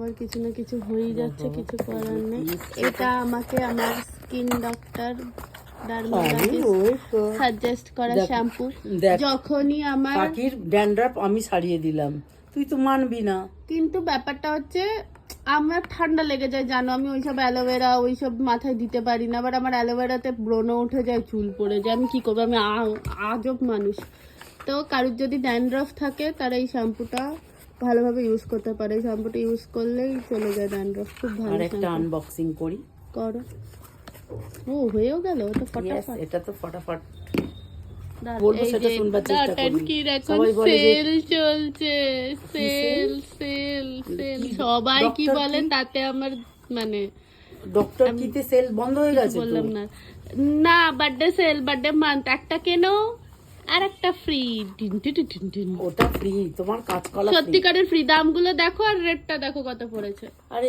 সবার কিছু না কিছু হয়ে যাচ্ছে, কিছু করার নেই। এটা আমাকে আমার স্কিন ডক্টর সাজেস্ট করা শ্যাম্পু। যখনই আমার পাখির ড্যান্ড্রাফ আমি সারিয়ে দিলাম, তুই তো মানবি না। কিন্তু ব্যাপারটা হচ্ছে আমার ঠান্ডা লেগে যায় জানো, আমি ওইসব অ্যালোভেরা ওইসব মাথায় দিতে পারি না। আবার আমার অ্যালোভেরাতে ব্রণ উঠে যায়, চুল পড়ে যায়, আমি কি করবো, আমি আজব মানুষ। তো কারোর যদি ড্যান্ড্রফ থাকে তারা এই শ্যাম্পুটা ভালোভাবে ইউজ করতে পারে। এই শ্যাম্পুটা ইউজ করলেই চলে যায় ড্যান্ড্রফ, খুব ভালো। আর একটা আনবক্সিং করি, করো। ও হয়েও গেল, তো ফটাফট। এটা তো ফটাফট দাঁড়, বলবো, এই সেটা যে শুনবার চেষ্টা করবি। টাটানকির এখন সবাই বলে যে সেল চলছে, সেল সেল সেল। সবাই কি ডক্টর বলে কি? তাতে আমার মানে ডক্টর কিতে সেল বন্ধ হয়ে গেছে তো? বললাম না, না বার্থডে সেল, বার্থডে মান্থ, একটা কেনো আর একটা ফ্রি। ওটা ফ্রি, তোমার কাঁচকলা free। সত্যিকারের ফ্রি। দামগুলো দেখো আর রেটটা দেখো কত পড়েছে। আরে